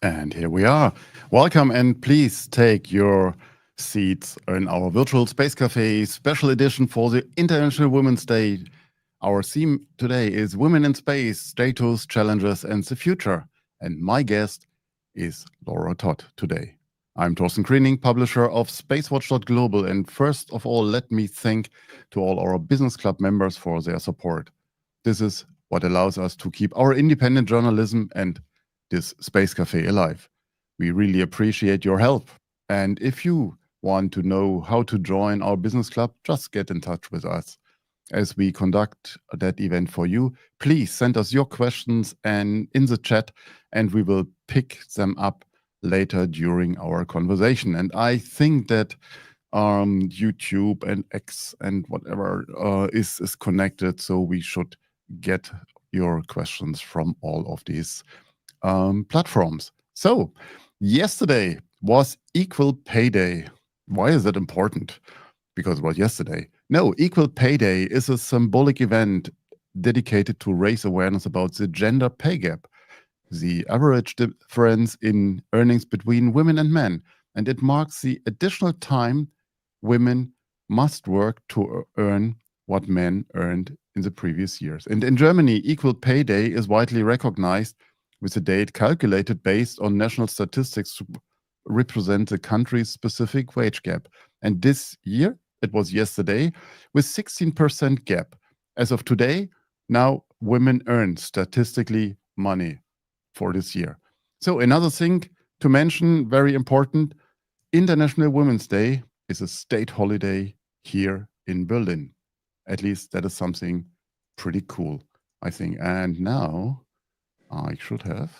And here we are. Welcome, and please take your seats in our virtual Space Café special edition for the International Women's Day. Our theme today is Women in Space, Status, Challenges, and the Future. And my guest is Laura Todd today. I'm Torsten Kriening, publisher of SpaceWatch.Global. And first of all, let me thank to all our business club members for their support. This is what allows us to keep our independent journalism and this Space Café alive. We really appreciate your help. And if you want to know how to join our business club, just get in touch with us. As we conduct that event for you, please send us your questions and in the chat, and we will pick them up later during our conversation. And I think that YouTube and X and whatever is connected, so we should get your questions from all of these platforms. So yesterday was Equal Pay Day. Why is that important? Because it was yesterday. No, Equal Pay Day is a symbolic event dedicated to raise awareness about the gender pay gap, the average difference in earnings between women and men, and it marks the additional time women must work to earn what men earned in the previous years. And in Germany, Equal Pay Day is widely recognized with a date calculated based on national statistics to represent the country's specific wage gap. And this year, it was yesterday, with 16% gap. As of today, now women earn statistically money for this year. So another thing to mention, very important, International Women's Day is a state holiday here in Berlin. At least that is something pretty cool, I think. And now I should have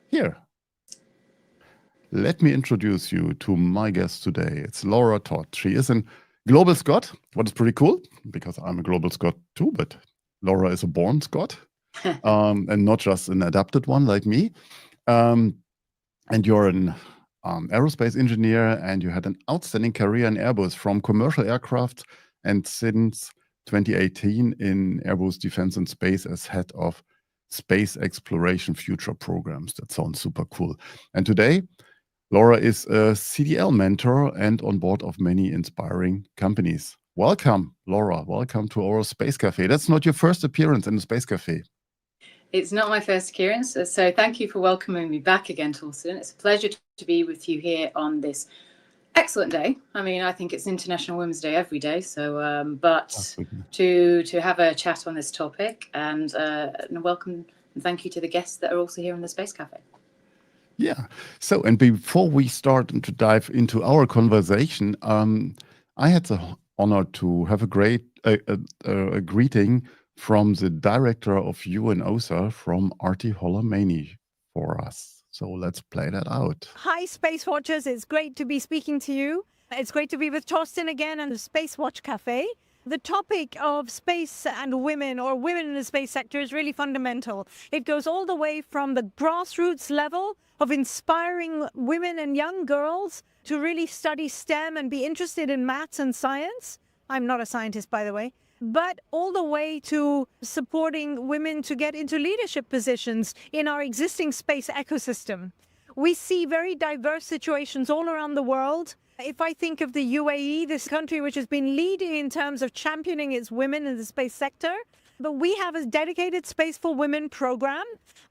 here. Let me introduce you to my guest today. It's Laura Todd. She is a global Scot, what is pretty cool, because I'm a global Scot too, but Laura is a born Scot, and not just an adapted one like me. And you're an aerospace engineer, and you had an outstanding career in Airbus from commercial aircraft, and since 2018 in Airbus Defence and Space as head of Space Exploration Future Programs. That sounds super cool. And today, Laura is a CDL mentor and on board of many inspiring companies. Welcome, Laura. Welcome to our Space Café. That's not your first appearance in the Space Café. It's not my first appearance, so thank you for welcoming me back again, Torsten. It's a pleasure to be with you here on this excellent day. I mean, I think it's International Women's Day every day, so but to have a chat on this topic and welcome and thank you to the guests that are also here in the Space Café. Yeah. So, and before we start to dive into our conversation, I had the honor to have a great greeting from the director of UNOSA, from Artie Holomani, for us. So let's play that out. Hi, Space Watchers. It's great to be speaking to you. It's great to be with Torsten again and the Space Watch Café. The topic of space and women, or women in the space sector, is really fundamental. It goes all the way from the grassroots level of inspiring women and young girls to really study STEM and be interested in maths and science. I'm not a scientist, by the way. But all the way to supporting women to get into leadership positions in our existing space ecosystem. We see very diverse situations all around the world. If I think of the UAE, this country which has been leading in terms of championing its women in the space sector, but we have a dedicated Space for Women program.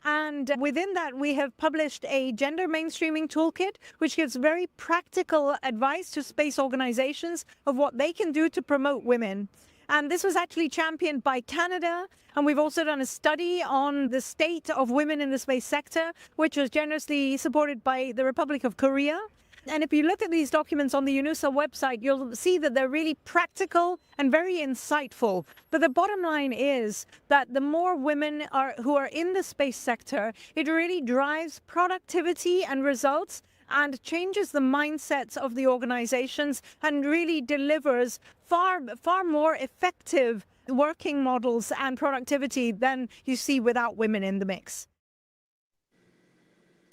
And within that, we have published a gender mainstreaming toolkit, which gives very practical advice to space organizations of what they can do to promote women. And this was actually championed by Canada. And we've also done a study on the state of women in the space sector, which was generously supported by the Republic of Korea. And if you look at these documents on the UNOSA website, you'll see that they're really practical and very insightful. But the bottom line is that the more women who are in the space sector, it really drives productivity and results and changes the mindsets of the organizations and really delivers far more effective working models and productivity than you see without women in the mix.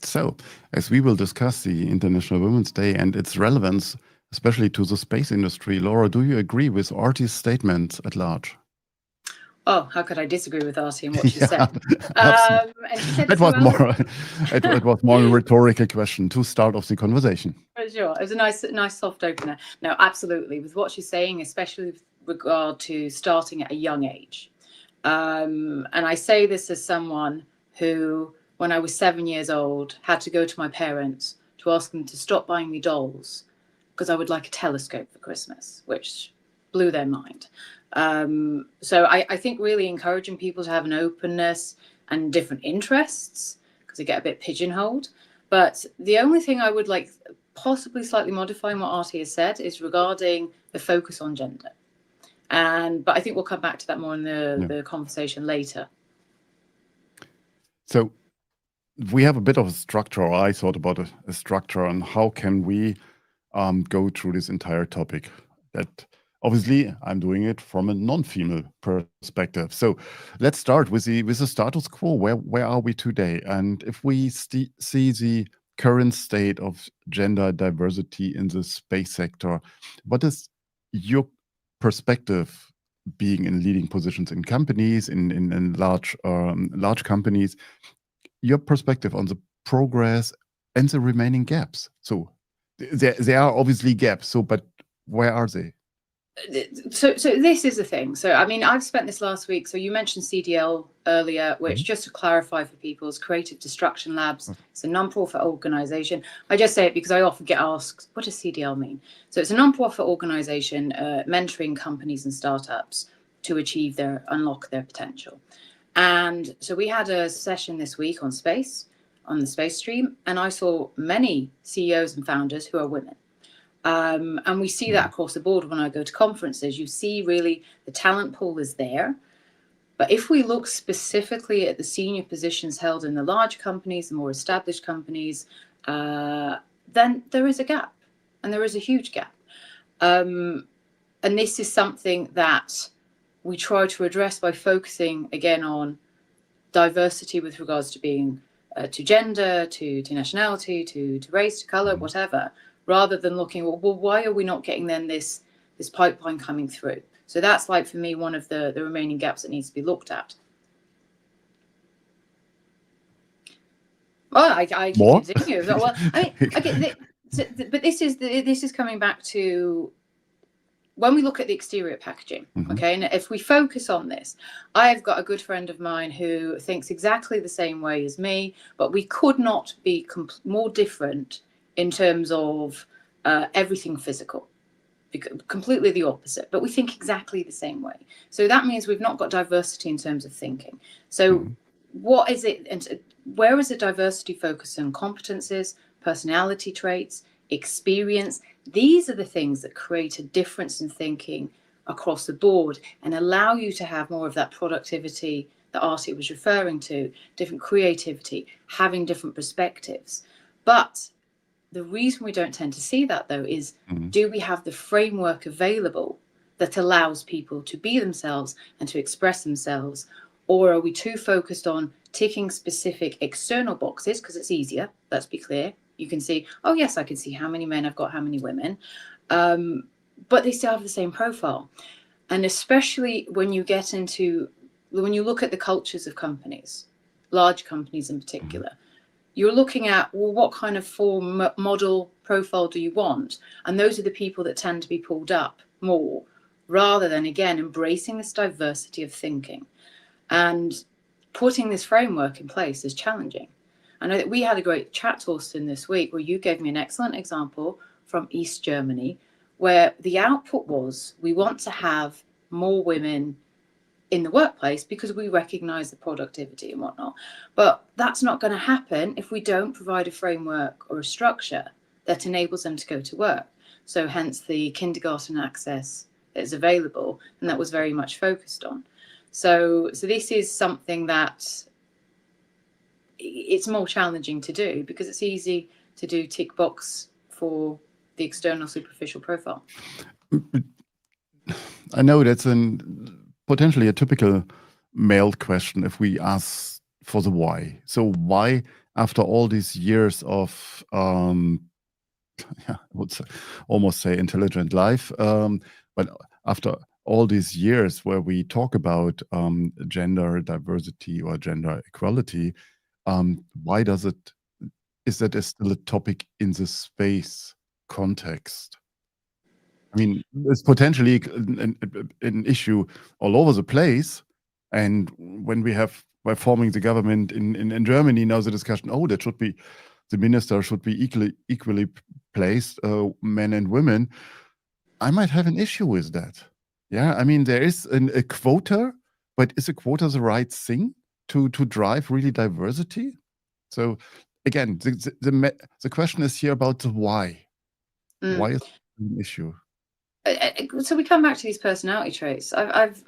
So, as we will discuss the International Women's Day and its relevance, especially to the space industry, Laura, do you agree with Artie's statement at large? Oh, how could I disagree with Artie and what she Yeah, said? absolutely. And she said It was throughout- more, it was more a rhetorical question to start off the conversation. For sure. It was a nice soft opener. No, absolutely. With what she's saying, especially with regard to starting at a young age. And I say this as someone who, when I was 7 years old, had to go to my parents to ask them to stop buying me dolls because I would like a telescope for Christmas, which blew their mind. So I think really encouraging people to have an openness and different interests, because they get a bit pigeonholed. But the only thing I would like possibly slightly modifying what Artie has said is regarding the focus on gender. But I think we'll come back to that more in the conversation later. So we have a bit of a structure, or I thought about a structure on how can we go through this entire topic. That obviously I'm doing it from a non-female perspective. So let's start with the status quo. Where are we today? And if we see the current state of gender diversity in the space sector, what is your perspective, being in leading positions in companies, in large companies, your perspective on the progress and the remaining gaps? So there are obviously gaps. So, but where are they? So this is the thing. So, I mean, I've spent this last week. So you mentioned CDL earlier, which just to clarify for people is Creative Destruction Labs. It's a non-profit organization. I just say it because I often get asked, what does CDL mean? So it's a non-profit organization mentoring companies and startups to unlock their potential. And so we had a session this week on space, on the space stream, and I saw many CEOs and founders who are women. And we see that across the board when I go to conferences. You see really the talent pool is there. But if we look specifically at the senior positions held in the large companies, the more established companies, then there is a gap, and there is a huge gap. And this is something that we try to address by focusing again on diversity with regards to being to gender, to nationality, to race, to color, whatever, rather than looking, well, why are we not getting then this pipeline coming through? So that's like, for me, one of the remaining gaps that needs to be looked at. Well, I can continue. Well, I mean, okay, but this is coming back to when we look at the exterior packaging, okay? And if we focus on this, I've got a good friend of mine who thinks exactly the same way as me, but we could not be more different in terms of everything physical, completely the opposite, but we think exactly the same way. So that means we've not got diversity in terms of thinking. So what is it, and where is the diversity focused on? Competences, personality traits, experience. These are the things that create a difference in thinking across the board and allow you to have more of that productivity that Artie was referring to, different creativity, having different perspectives. But the reason we don't tend to see that, though, is do we have the framework available that allows people to be themselves and to express themselves? Or are we too focused on ticking specific external boxes because it's easier? Let's be clear. You can see, oh, yes, I can see how many men I've got, how many women. But they still have the same profile. And especially when you get into, when you look at the cultures of companies, large companies in particular, you're looking at, well, what kind of form, model, profile do you want? And those are the people that tend to be pulled up more, rather than, again, embracing this diversity of thinking. And putting this framework in place is challenging. I know that we had a great chat, Torsten, this week, where you gave me an excellent example from East Germany, where the output was, we want to have more women in the workplace because we recognize the productivity and whatnot. But that's not going to happen if we don't provide a framework or a structure that enables them to go to work. So hence the kindergarten access that is available, and that was very much focused on. So this is something that it's more challenging to do because it's easy to do tick box for the external superficial profile. I know that's potentially a typical male question if we ask for the why. So why, after all these years of, I would almost say intelligent life, but after all these years where we talk about gender diversity or gender equality, why is that still a topic in the space context? I mean, it's potentially an issue all over the place. And when by forming the government in Germany, now the discussion, the minister should be equally placed, men and women. I might have an issue with that. Yeah, I mean, there is a quota, but is a quota the right thing to drive really diversity? So again, the question is here about the why. Why is it an issue? So we come back to these personality traits. I've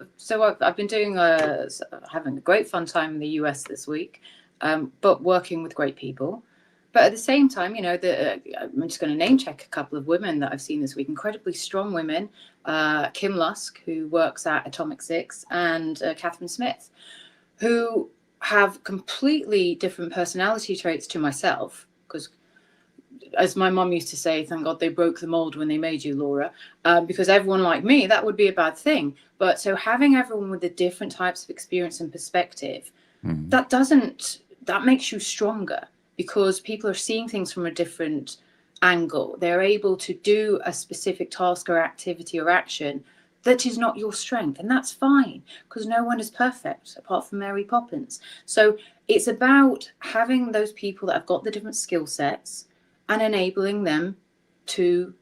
been doing having a great fun time in the US this week, but working with great people. But at the same time, I'm just going to name check a couple of women that I've seen this week. Incredibly strong women, Kim Lusk, who works at Atomic 6, and Catherine Smith, who have completely different personality traits to myself. Because, as my mum used to say, thank God they broke the mold when they made you, Laura, because everyone like me, that would be a bad thing. But so having everyone with the different types of experience and perspective, that makes you stronger, because people are seeing things from a different angle. They're able to do a specific task or activity or action that is not your strength. And that's fine, because no one is perfect apart from Mary Poppins. So it's about having those people that have got the different skill sets and enabling them to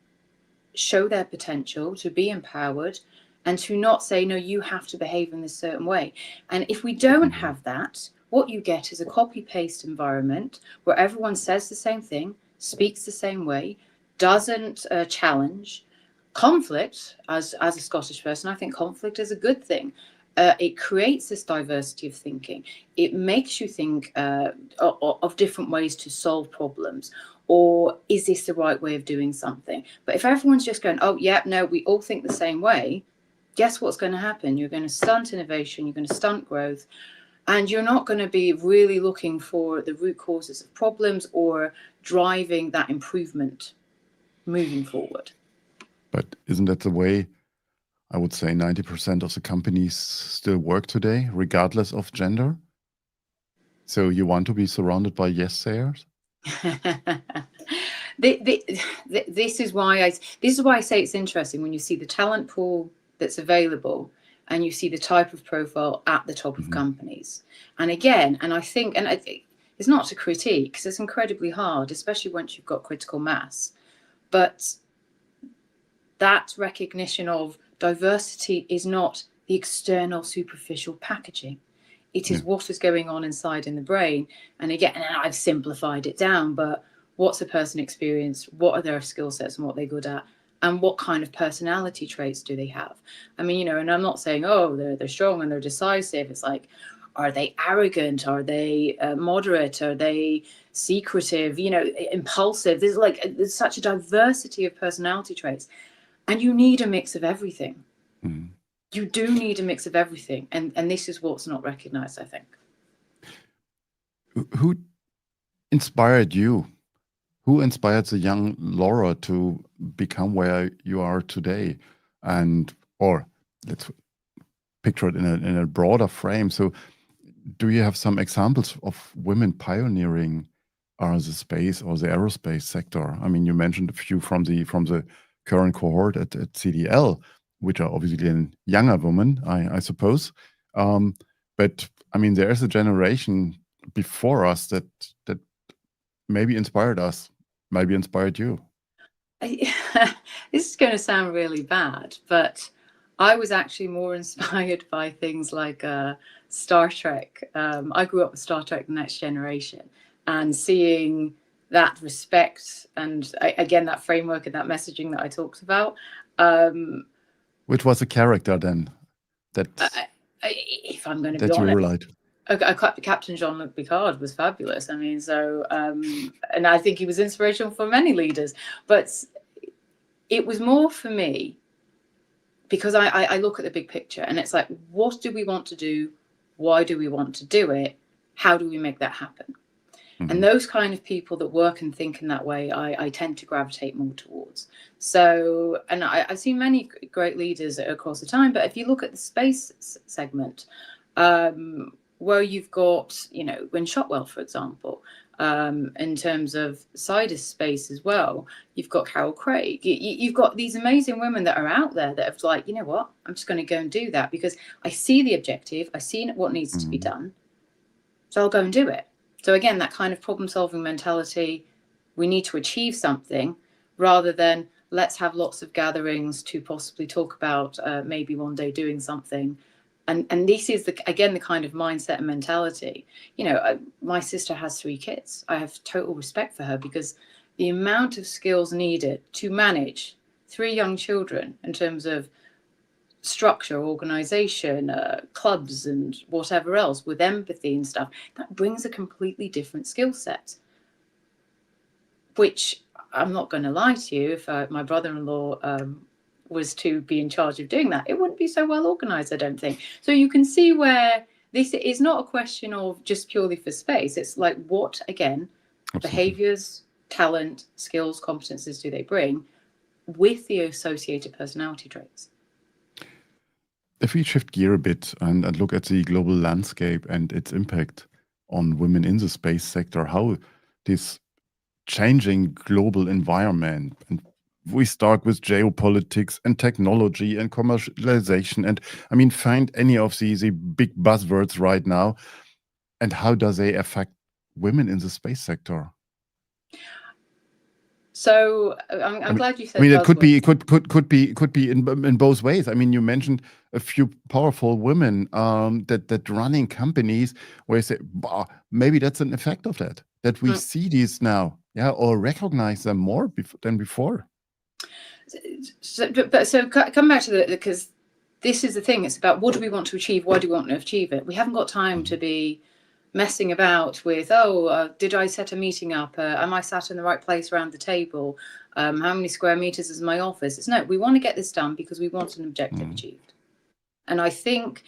show their potential, to be empowered, and to not say, no, you have to behave in this certain way. And if we don't have that, what you get is a copy-paste environment where everyone says the same thing, speaks the same way, doesn't challenge. Conflict, as a Scottish person, I think conflict is a good thing. It creates this diversity of thinking. It makes you think of different ways to solve problems. Or is this the right way of doing something? But if everyone's just going, oh, yeah, no, we all think the same way, guess what's going to happen? You're going to stunt innovation, you're going to stunt growth, and you're not going to be really looking for the root causes of problems or driving that improvement moving forward. But isn't that the way, I would say 90% of the companies still work today, regardless of gender? So you want to be surrounded by yes-sayers? This is why I say it's interesting when you see the talent pool that's available and you see the type of profile at the top of companies. And again, I think it's not to critique, because it's incredibly hard, especially once you've got critical mass. But that recognition of diversity is not the external superficial packaging. It is what is going on inside in the brain. And again, and I've simplified it down, but what's a person experience? What are their skill sets and what they're good at? And what kind of personality traits do they have? I mean, and I'm not saying, oh, they're strong and they're decisive. It's like, are they arrogant? Are they moderate? Are they secretive? Impulsive? There's such a diversity of personality traits. And you need a mix of everything. You do need a mix of everything. And this is what's not recognized, I think. Who inspired you? Who inspired the young Laura to become where you are today? Or let's picture it in a broader frame. So do you have some examples of women pioneering the space or the aerospace sector? I mean, you mentioned a few from the current cohort at CDL, which are obviously a younger woman, I suppose. But I mean, there is a generation before us that maybe inspired us, maybe inspired you. This is going to sound really bad, but I was actually more inspired by things like Star Trek. I grew up with Star Trek: The Next Generation, and seeing that respect and again that framework and that messaging that I talked about. Which was a character then? If I'm going to that be honest, you relied. Captain Jean-Luc Picard was fabulous. I mean, so and I think he was inspirational for many leaders. But it was more for me because I look at the big picture and it's like, what do we want to do? Why do we want to do it? How do we make that happen? And those kind of people that work and think in that way, I tend to gravitate more towards. So, and I've seen many great leaders across the time, but if you look at the space segment, where you've got, Wynne Shotwell, for example, in terms of cyberspace as well, you've got Carol Craig. You've got these amazing women that are out there that have like, you know what, I'm just going to go and do that because I see the objective, I see what needs to be done, so I'll go and do it. So again, that kind of problem-solving mentality, we need to achieve something rather than let's have lots of gatherings to possibly talk about maybe one day doing something. And this is, again, the kind of mindset and mentality. My sister has 3 kids. I have total respect for her because the amount of skills needed to manage 3 young children in terms of structure, organization, clubs and whatever else with empathy and stuff, that brings a completely different skill set, which I'm not going to lie to you, if my brother-in-law was to be in charge of doing that, it wouldn't be so well organized, I don't think. So you can see where this is not a question of just purely for space. It's like what, again, behaviors, talent, skills, competences do they bring with the associated personality traits. If we shift gear a bit and look at the global landscape and its impact on women in the space sector, how this changing global environment, and we start with geopolitics and technology and commercialization, and I mean, find any of these big buzzwords right now, and how does they affect women in the space sector? So I'm glad you said. I mean, it could be in both ways. I mean, you mentioned a few powerful women that running companies where you say, maybe that's an effect of that we see these now, or recognize them more than before. So come back to because this is the thing. It's about what do we want to achieve? Why do we want to achieve it? We haven't got time to be messing about with, did I set a meeting up? Am I sat in the right place around the table? How many square meters is my office? No, we want to get this done because we want an objective achieved. And I think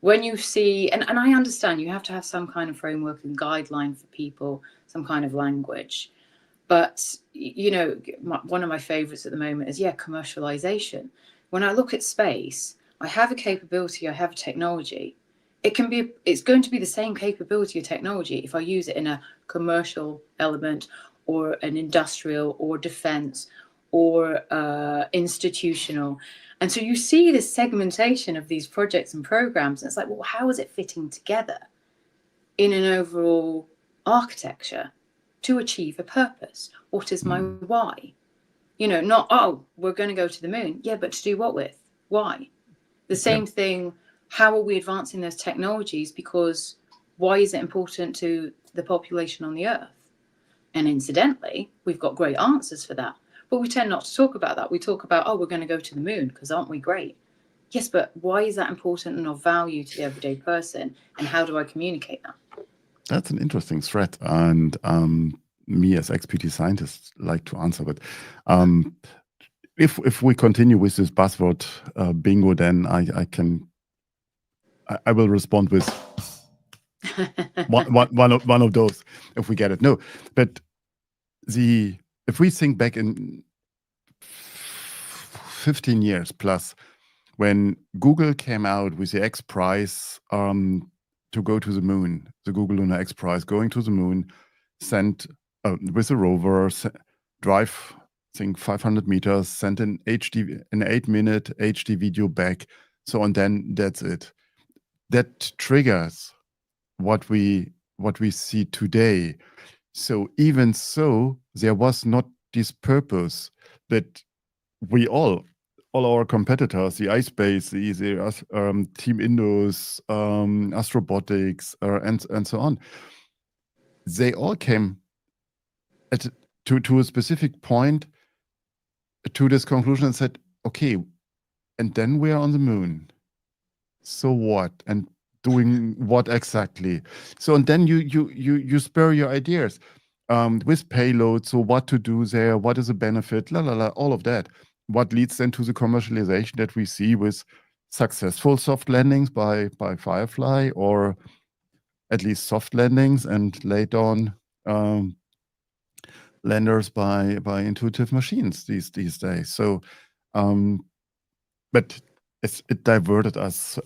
when you see, and I understand you have to have some kind of framework and guideline for people, some kind of language. But, one of my favorites at the moment is, commercialization. When I look at space, I have a capability, I have a technology. It's going to be the same capability or technology if I use it in a commercial element or an industrial or defense or institutional. And so you see this segmentation of these projects and programs, and it's like, well, how is it fitting together in an overall architecture to achieve a purpose? What is my why? Not, we're going to go to the moon. Yeah, but to do what with? Why? The same thing. How are we advancing those technologies? Because why is it important to the population on the Earth? And incidentally, we've got great answers for that. But we tend not to talk about that. We talk about, we're going to go to the moon because aren't we great? Yes, but why is that important and of value to the everyday person? And how do I communicate that? That's an interesting thread. And me as XPT scientist like to answer. But if we continue with this buzzword bingo, then I will respond with one of those if we get it. No, but if we think back in 15 years plus, when Google came out with the X Prize to go to the moon, the Google Lunar X Prize, going to the moon, sent with a rover, drive, I think 500 meters, sent an 8-minute HD video back, so and then that's it. That triggers what we see today. So even so, there was not this purpose that we all our competitors, the iSpace, the Team Indus, Astrobotics, and so on, they all came to a specific point to this conclusion and said, okay, and then we are on the moon. So what? And doing what exactly? So and then you spur your ideas with payload. So what to do there? What is the benefit? All of that. What leads then to the commercialization that we see with successful soft landings by Firefly, or at least soft landings, and later on landers by intuitive machines these days. So, but it diverted us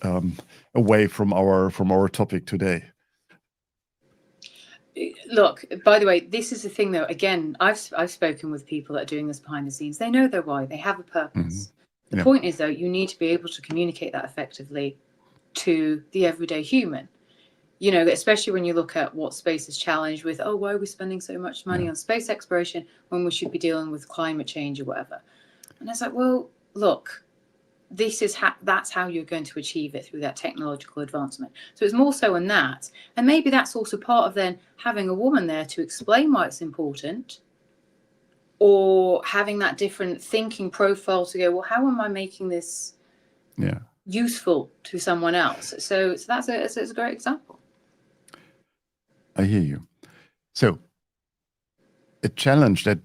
away from our topic today. Look, by the way, this is the thing though. Again, I've spoken with people that are doing this behind the scenes. They know their why. They have a purpose. The point is though, you need to be able to communicate that effectively to the everyday human. You know, especially when you look at what space is challenged with, oh, why are we spending so much money on space exploration when we should be dealing with climate change or whatever? And it's like, well, look, this is that's how you're going to achieve it, through that technological advancement. So it's more so in that. And maybe that's also part of then having a woman there to explain why it's important, or having that different thinking profile to go, well, how am I making this useful to someone else? So that's a great example. I hear you. So a challenge that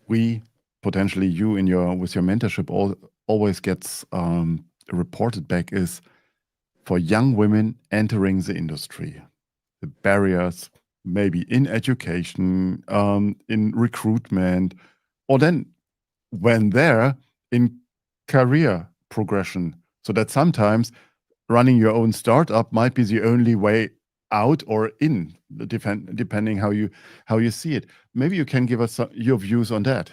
we potentially, you with your mentorship always gets reported back is for young women entering the industry. The barriers, maybe in education, in recruitment, or then when they're in career progression. So that sometimes running your own startup might be the only way out or in, depending how you see it. Maybe you can give us your views on that.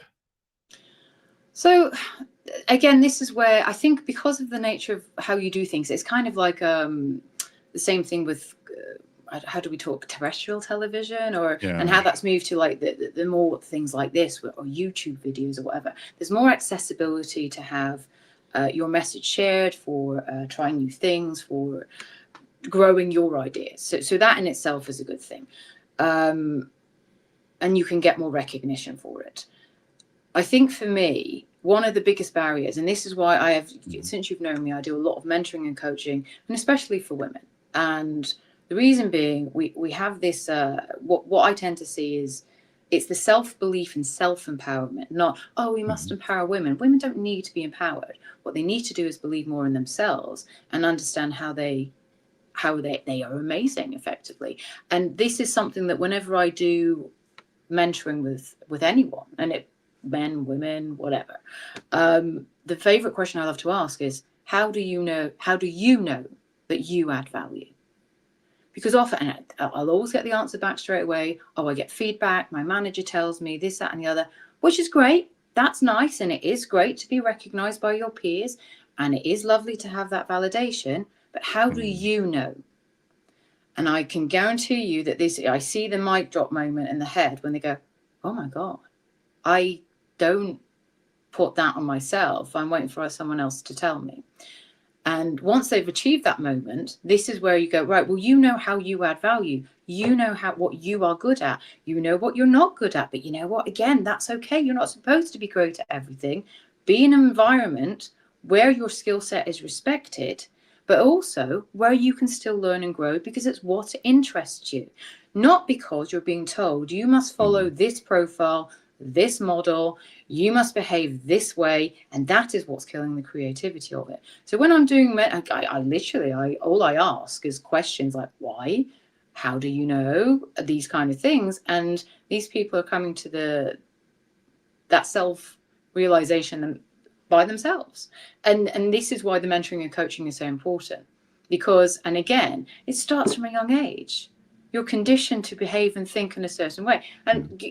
So again, this is where I think, because of the nature of how you do things, it's kind of like the same thing with how do we talk terrestrial television, and how that's moved to like the more things like this, or YouTube videos or whatever. There's more accessibility to have your message shared, for trying new things, for growing your ideas. So that in itself is a good thing. And you can get more recognition for it. I think for me, one of the biggest barriers, and this is why I have, since you've known me, I do a lot of mentoring and coaching, and especially for women. And the reason being, we have this, what I tend to see is, it's the self-belief and self-empowerment, not, oh, we must empower women. Women don't need to be empowered. What they need to do is believe more in themselves and understand how they are amazing, effectively. And this is something that whenever I do mentoring with anyone, and it men, women, whatever, the favorite question I love to ask is, how do you know that you add value? Because often I'll always get the answer back straight away. Oh, I get feedback, my manager tells me this, that, and the other, which is great. That's nice, and it is great to be recognized by your peers, and it is lovely to have that validation. But how do you know? And I can guarantee you that I see the mic drop moment in the head when they go, oh my God, I don't put that on myself. I'm waiting for someone else to tell me. And once they've achieved that moment, this is where you go, right, well, you know how you add value. You know what you are good at. You know what you're not good at. But you know what? Again, that's okay. You're not supposed to be great at everything. Be in an environment where your skill set is respected, but also where you can still learn and grow, because it's what interests you. Not because you're being told you must follow this profile, this model, you must behave this way, and that is what's killing the creativity of it. So when I'm doing, all I ask is questions like, why, how do you know, these kind of things. And these people are coming to that self-realization by themselves. And this is why the mentoring and coaching is so important, because, and again, it starts from a young age. You're conditioned to behave and think in a certain way. And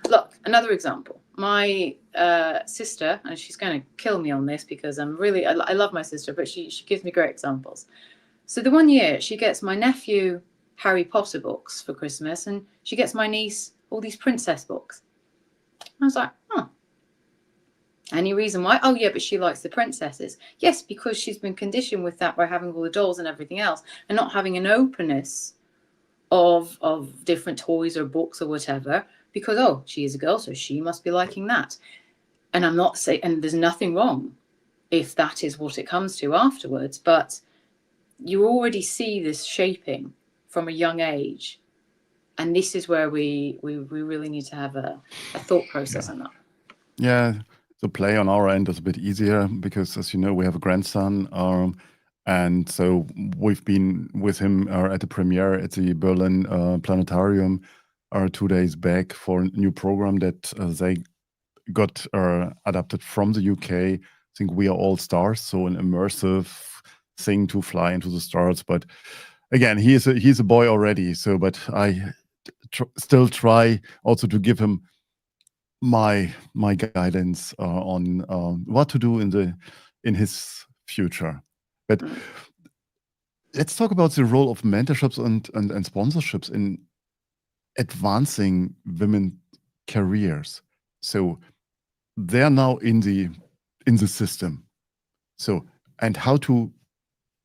look, another example, my sister, and she's going to kill me on this because I love my sister, but she gives me great examples. So the one year she gets my nephew Harry Potter books for Christmas, and she gets my niece all these princess books. I was like, any reason why? Oh yeah, but she likes the princesses. Yes, because she's been conditioned with that by having all the dolls and everything else, and not having an openness of different toys or books or whatever, because, oh, she is a girl, so she must be liking that. And I'm not saying, and there's nothing wrong if that is what it comes to afterwards, but you already see this shaping from a young age. And this is where we really need to have a thought process on that. Yeah, the play on our end is a bit easier because, as you know, we have a grandson. And so we've been with him at the premiere at the Berlin Planetarium 2 days back for a new program that they got adapted from the UK. I think We Are All Stars, so an immersive thing to fly into the stars. But again, he's a boy already. So, but I still try also to give him my guidance on what to do in his future. But let's talk about the role of mentorships and sponsorships in advancing women's careers. So they're now in the system. So, and how to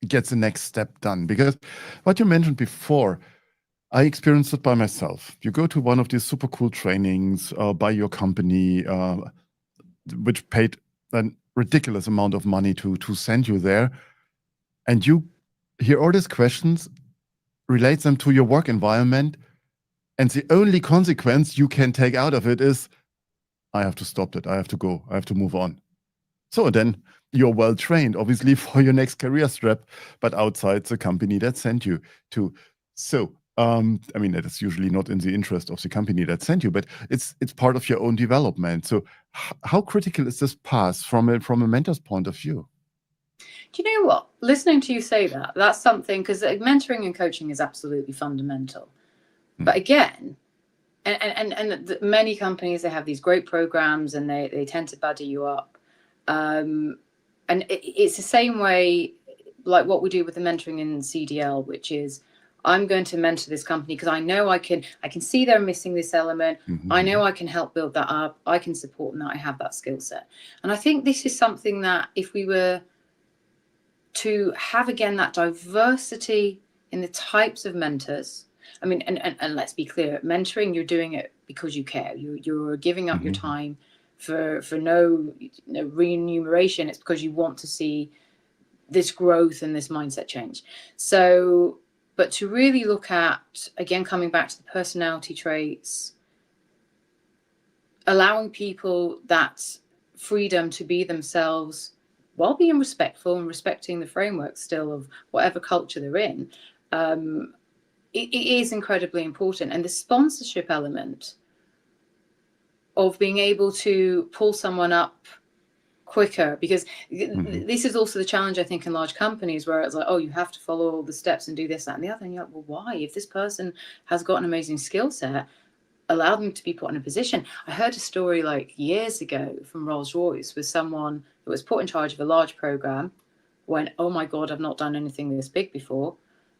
get the next step done? Because what you mentioned before, I experienced it by myself. You go to one of these super cool trainings by your company, which paid a ridiculous amount of money to send you there, and you hear all these questions, relate them to your work environment, and the only consequence you can take out of it is, I have to stop it. I have to go. I have to move on. So then you're well trained, obviously, for your next career step, but outside the company that sent you to. So, I mean, that is usually not in the interest of the company that sent you, but it's part of your own development. So how critical is this path from a mentor's point of view? Do you know what? Listening to you say that, that's something, because mentoring and coaching is absolutely fundamental. But again, and many companies, they have these great programs and they tend to buddy you up. And it's the same way, like what we do with the mentoring in CDL, which is, I'm going to mentor this company because I know I can see they're missing this element. I know I can help build that up. I can support them, that I have that skill set. And I think this is something that if we were to have, again, that diversity in the types of mentors, I mean, and let's be clear, mentoring, you're doing it because you care. You're giving up your time for no remuneration. It's because you want to see this growth and this mindset change. So, but to really look at, again, coming back to the personality traits, allowing people that freedom to be themselves while being respectful and respecting the framework still of whatever culture they're in, it is incredibly important. And the sponsorship element of being able to pull someone up quicker, because this is also the challenge, I think, in large companies where it's like, oh, you have to follow all the steps and do this, that, and the other. And you're like, well, why? If this person has got an amazing skill set, allow them to be put in a position. I heard a story like years ago from Rolls-Royce with someone who was put in charge of a large program, went, oh my God, I've not done anything this big before.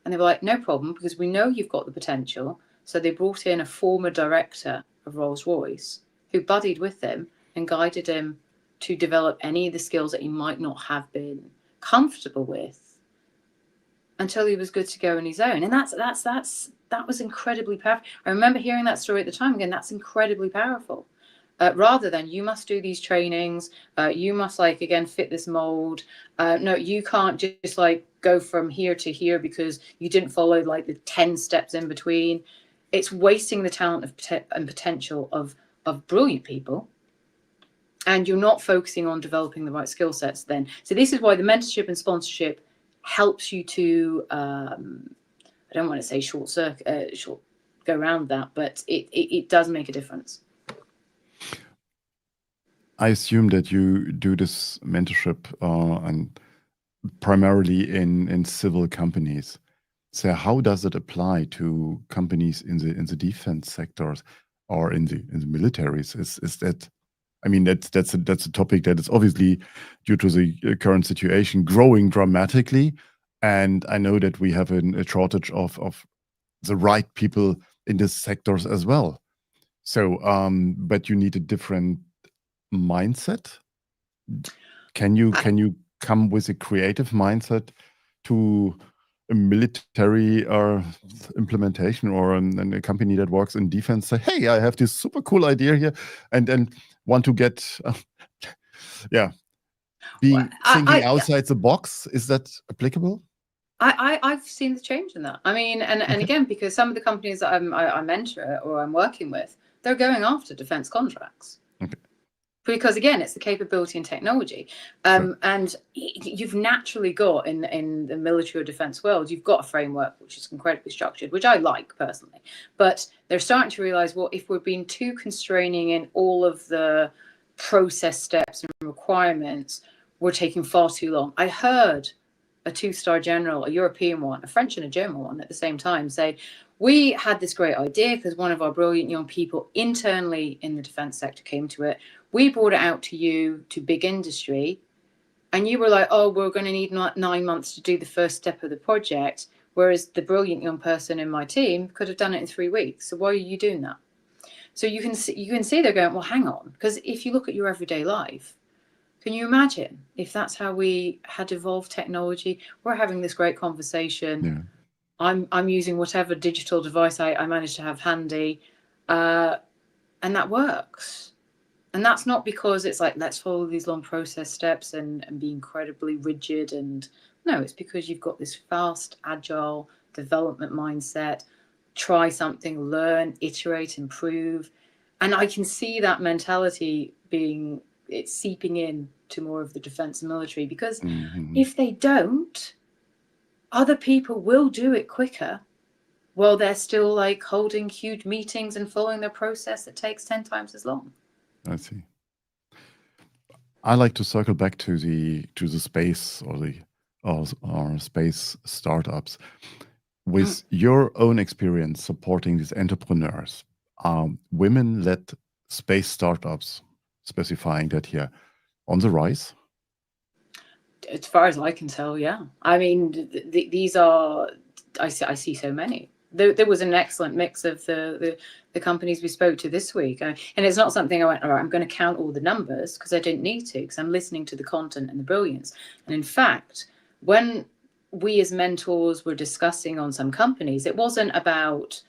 And they were like, no problem, because we know you've got the potential. So they brought in a former director of Rolls-Royce who buddied with him and guided him to develop any of the skills that he might not have been comfortable with until he was good to go on his own. And that was incredibly powerful. I remember hearing that story at the time. Again, that's incredibly powerful. Rather than, you must do these trainings, you must, like, again, fit this mold. No, you can't just like go from here to here because you didn't follow like the 10 steps in between. It's wasting the talent and potential of brilliant people. And you're not focusing on developing the right skill sets then. So this is why the mentorship and sponsorship helps you to, I don't want to say short go around that, but it does make a difference. I assume that you do this mentorship and primarily in civil companies. So how does it apply to companies in the defense sectors or in the militaries? Is that, I mean, that's a topic that is obviously, due to the current situation, growing dramatically, and I know that we have a shortage of the right people in these sectors as well. So, but you need a different mindset. Can you come with a creative mindset to a military implementation, or a company that works in defense say, hey, I have this super cool idea here, and want to get thinking outside the box? Is that applicable? I've seen the change in that. I mean, and again, because some of the companies that I mentor or I'm working with, they're going after defense contracts. Okay. because again, it's the capability and technology. And you've naturally got in the military or defense world, you've got a framework which is incredibly structured, which I like personally. But they're starting to realize, well, if we're being too constraining in all of the process steps and requirements, we're taking far too long. I heard a 2-star general, a European one, a French and a German one at the same time say, we had this great idea because one of our brilliant young people internally in the defense sector came to it. We brought it out to you, to big industry, and you were like, oh, we're going to need 9 months to do the first step of the project, whereas the brilliant young person in my team could have done it in 3 weeks. So why are you doing that? So you can see they're going, well, hang on, because if you look at your everyday life, can you imagine if that's how we had evolved technology? We're having this great conversation. Yeah. I'm using whatever digital device I manage to have handy, and that works. And that's not because it's like, let's follow these long process steps and be incredibly rigid. And no, it's because you've got this fast, agile development mindset. Try something, learn, iterate, improve. And I can see that mentality it's seeping in to more of the defense and military, because if they don't, other people will do it quicker while they're still like holding huge meetings and following their process that takes 10 times as long. I see. I like to circle back to the space or space startups. With your own experience supporting these entrepreneurs, women-led space startups, specifying that here, on the rise? As far as I can tell, yeah. I mean, these are, I see so many. There was an excellent mix of the companies we spoke to this week. And it's not something I went, all right, I'm going to count all the numbers, because I didn't need to, because I'm listening to the content and the brilliance. And in fact, when we as mentors were discussing on some companies, it wasn't about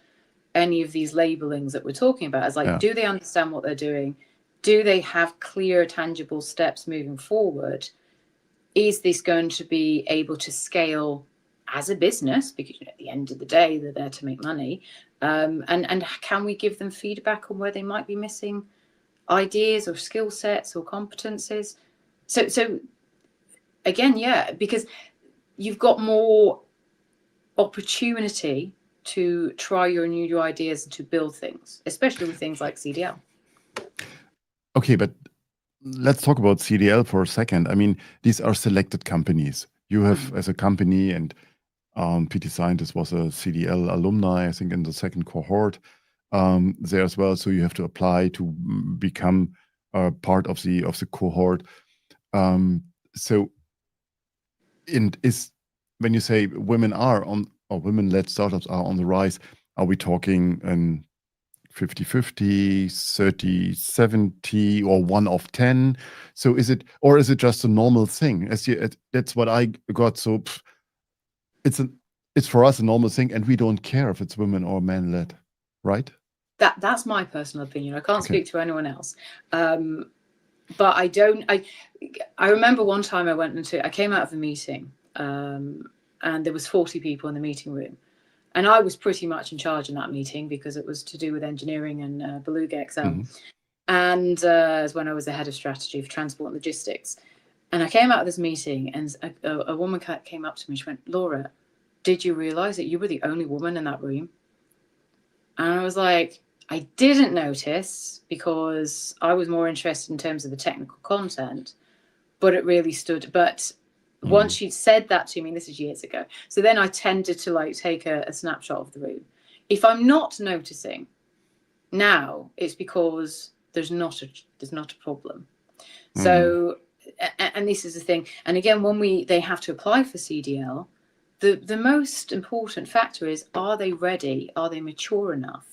any of these labelings that we're talking about. It's like, do they understand what they're doing? Do they have clear, tangible steps moving forward? Is this going to be able to scale as a business? Because at the end of the day, they're there to make money. And can we give them feedback on where they might be missing ideas or skill sets or competencies? So again, yeah, because you've got more opportunity to try your new ideas and to build things, especially with things like CDL. Okay, but let's talk about CDL for a second. I mean, these are selected companies. You have as a company, and PT Scientist was a CDL alumni, I think, in the second cohort there as well. So you have to apply to become part of the cohort. So, when you say women are on, or women-led startups are on the rise, are we talking 50-50, 30-70, or 1 of 10? So is it just a normal thing? That's what I got. So it's for us a normal thing, and we don't care if it's women or men-led, right? That's my personal opinion. I can't speak to anyone else. But I remember one time I came out of a meeting, and there was 40 people in the meeting room. And I was pretty much in charge in that meeting because it was to do with engineering and Beluga XL. And as when I was the head of strategy for transport and logistics. And I came out of this meeting, and a woman came up to me. She went, Laura, did you realize that you were the only woman in that room? And I was like, I didn't notice, because I was more interested in terms of the technical content, but it really stood. But once she said that to me, this is years ago, so then I tended to like take a snapshot of the room. If I'm not noticing now, it's because there's not a problem. So, and this is the thing. And again, when they have to apply for CDL, the most important factor is, are they ready? Are they mature enough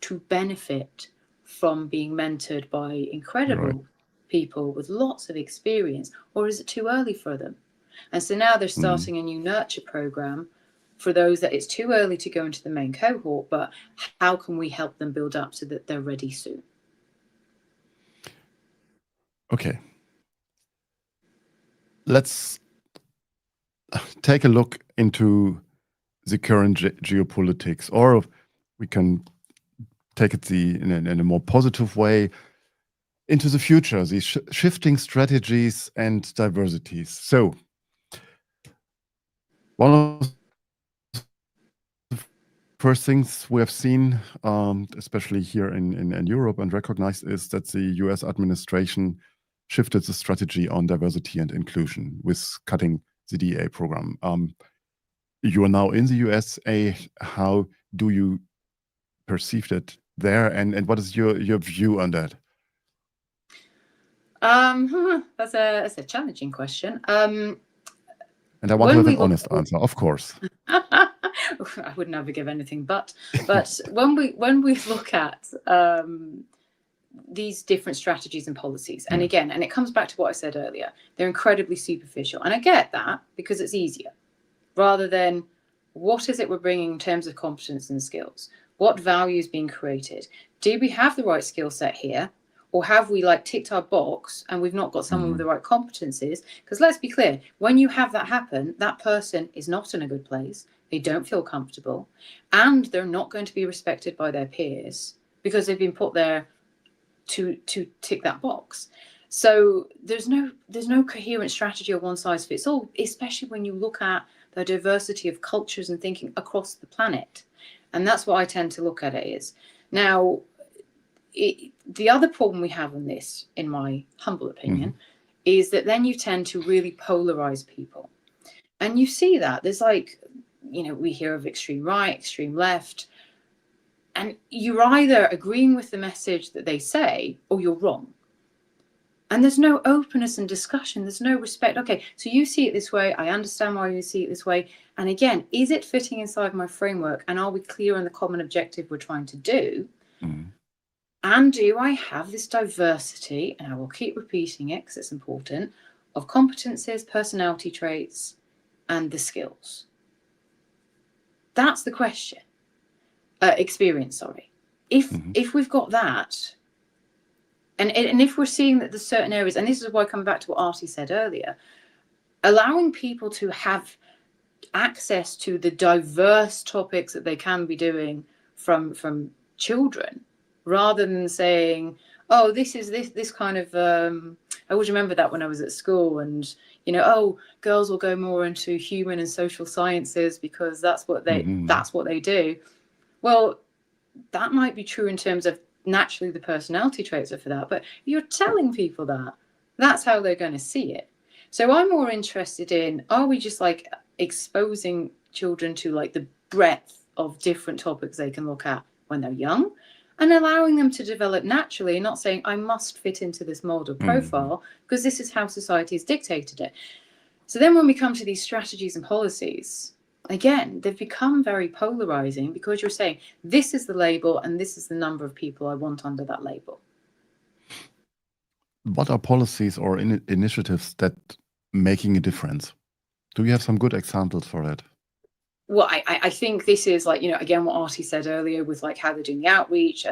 to benefit from being mentored by incredible people with lots of experience, or is it too early for them? And so now they're starting a new nurture program for those that it's too early to go into the main cohort, but how can we help them build up so that they're ready soon? Okay. Let's take a look into the current geopolitics, or we can take it in a more positive way. into the future, these shifting strategies and diversities. So one of the first things we have seen, especially here in Europe and recognized, is that the US administration shifted the strategy on diversity and inclusion with cutting the DA program. You are now in the USA. How do you perceive it there, and what is your view on that? That's a challenging question. And I want to have an honest answer, of course. I would never give anything but when we look at these different strategies and policies, and again, and it comes back to what I said earlier, they're incredibly superficial, and I get that because it's easier, rather than what is it we're bringing in terms of competence and skills, what value is being created, do we have the right skill set here, or have we like ticked our box and we've not got someone with the right competencies? Because let's be clear, when you have that happen, that person is not in a good place, they don't feel comfortable, and they're not going to be respected by their peers because they've been put there to tick that box. So there's no coherent strategy or one size fits all, especially when you look at the diversity of cultures and thinking across the planet. And that's what I tend to look at it is. Now, the other problem we have on this, in my humble opinion, is that then you tend to really polarize people. And you see that there's like, we hear of extreme right, extreme left, and you're either agreeing with the message that they say or you're wrong. And there's no openness and discussion. There's no respect. Okay, so you see it this way. I understand why you see it this way. And again, is it fitting inside my framework? And are we clear on the common objective we're trying to do? And do I have this diversity, and I will keep repeating it because it's important, of competences, personality traits, and the skills? That's the question. Experience, sorry. If we've got that, and if we're seeing that there's certain areas, and this is why I come back to what Artie said earlier, allowing people to have access to the diverse topics that they can be doing from children, rather than saying, oh, this is this kind of I always remember that when I was at school, and oh, girls will go more into human and social sciences because that's what they do. Well, that might be true in terms of naturally the personality traits are for that, but you're telling people that that's how they're going to see it. So I'm more interested in, are we just like exposing children to like the breadth of different topics they can look at when they're young, and allowing them to develop naturally, not saying I must fit into this mold or profile because this is how society has dictated it. So then when we come to these strategies and policies, again, they've become very polarizing because you're saying this is the label and this is the number of people I want under that label. What are policies or initiatives that making a difference? Do you have some good examples for that? Well, I think this is like, again, what Artie said earlier with like how they're doing the outreach,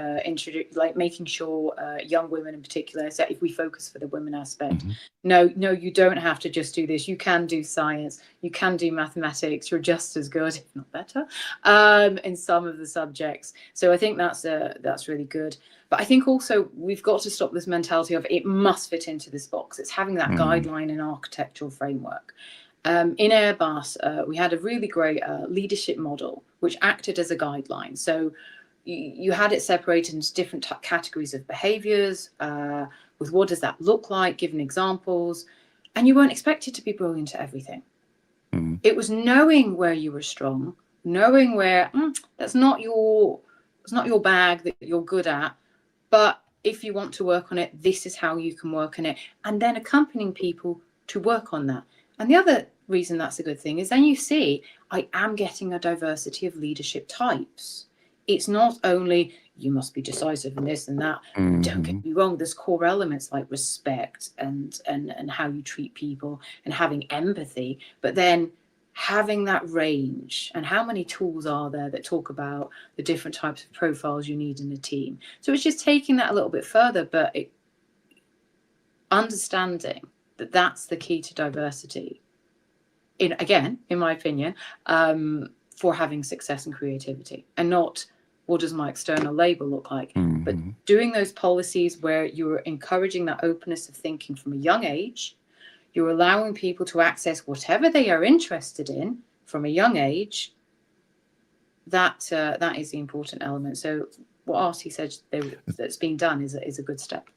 like making sure young women in particular, so if we focus for the women aspect, no, you don't have to just do this. You can do science, you can do mathematics, you're just as good, if not better, in some of the subjects. So I think that's really good. But I think also we've got to stop this mentality of it must fit into this box. It's having that guideline and architectural framework. In Airbus, we had a really great leadership model, which acted as a guideline. So you had it separated into different categories of behaviors, with what does that look like, given examples, and you weren't expected to be brilliant at everything. It was knowing where you were strong, knowing where that's not your bag that you're good at, but if you want to work on it, this is how you can work on it, and then accompanying people to work on that. And the other reason that's a good thing is then you see, I am getting a diversity of leadership types. It's not only you must be decisive in this and that. Don't get me wrong, there's core elements like respect and how you treat people and having empathy, but then having that range, and how many tools are there that talk about the different types of profiles you need in a team. So it's just taking that a little bit further, but understanding that that's the key to diversity, in my opinion, for having success and creativity, and not what does my external label look like? Mm-hmm. But doing those policies where you're encouraging that openness of thinking from a young age, you're allowing people to access whatever they are interested in from a young age, that is the important element. So what Artie said that's being done is a good step.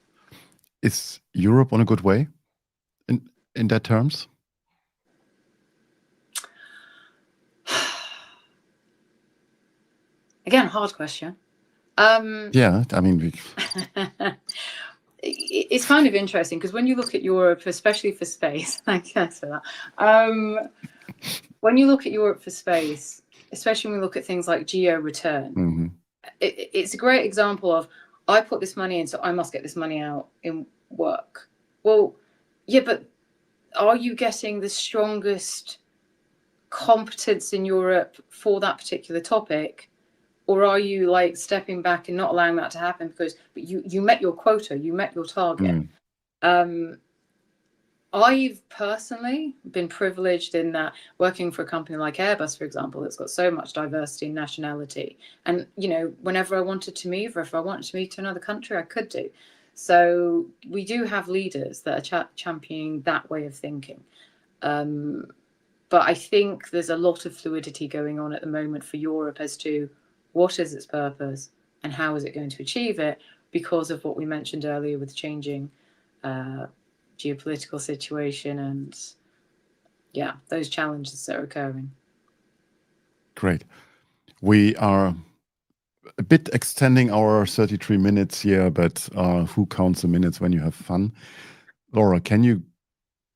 Is Europe on a good way in that terms? Again, hard question. Yeah, I mean, it's kind of interesting because when you look at Europe, especially for space, thanks for that. When you look at Europe for space, especially when we look at things like geo return, mm-hmm. It's a great example of, I put this money in, so I must get this money out in work. Well, yeah, but are you getting the strongest competence in Europe for that particular topic? Or are you like stepping back and not allowing that to happen because you met your quota, you met your target? I've personally been privileged in that working for a company like Airbus, for example, that's got so much diversity and nationality. And, you know, whenever I wanted to move, or if I wanted to move to another country, I could do. So we do have leaders that are championing that way of thinking. But I think there's a lot of fluidity going on at the moment for Europe as to what is its purpose and how is it going to achieve it, because of what we mentioned earlier with changing geopolitical situation and those challenges that are occurring. Great. We are a bit extending our 33 minutes here, but who counts the minutes when you have fun? Laura, can you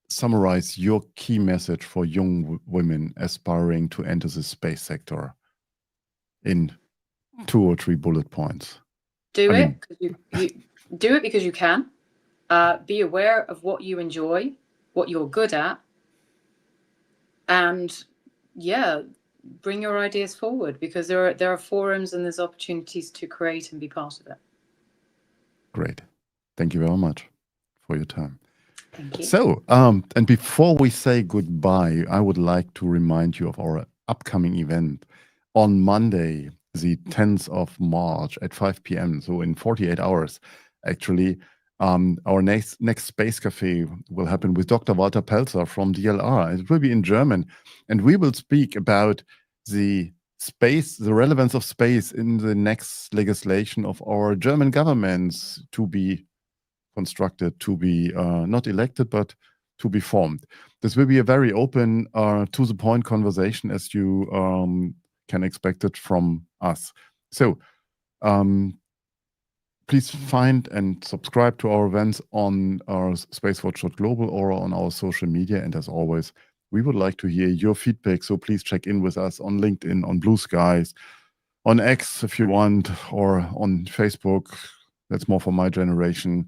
summarize your key message for young women aspiring to enter the space sector in 2 or 3 bullet points? Do it because you can. Be aware of what you enjoy, what you're good at, and bring your ideas forward, because there are forums and there's opportunities to create and be part of it. Great. Thank you very much for your time. Thank you. So, and before we say goodbye, I would like to remind you of our upcoming event on Monday, the 10th of March at 5 p.m. So in 48 hours, actually. Our next Space Café will happen with Dr. Walter Pelzer from DLR. It will be in German, and we will speak about the relevance of space in the next legislation of our German governments to be constructed, to be not elected, but to be formed. This will be a very open, to the point conversation, as you can expect it from us. So, please find and subscribe to our events on our SpaceWatch.Global or on our social media. And as always, we would like to hear your feedback. So please check in with us on LinkedIn, on Blue Skies, on X if you want, or on Facebook. That's more for my generation.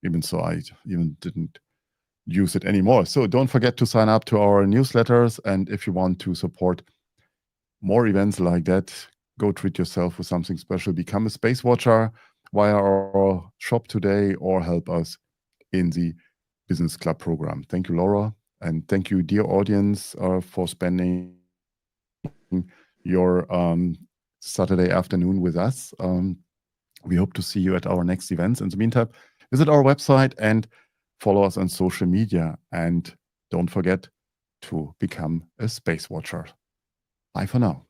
Even so, I even didn't use it anymore. So don't forget to sign up to our newsletters. And if you want to support more events like that, go treat yourself with something special. Become a Space Watcher via our shop today, or help us in the Business Club program. Thank you, Laura. And thank you, dear audience, for spending your Saturday afternoon with us. We hope to see you at our next events. In the meantime, visit our website and follow us on social media. And don't forget to become a Space Watcher. Bye for now.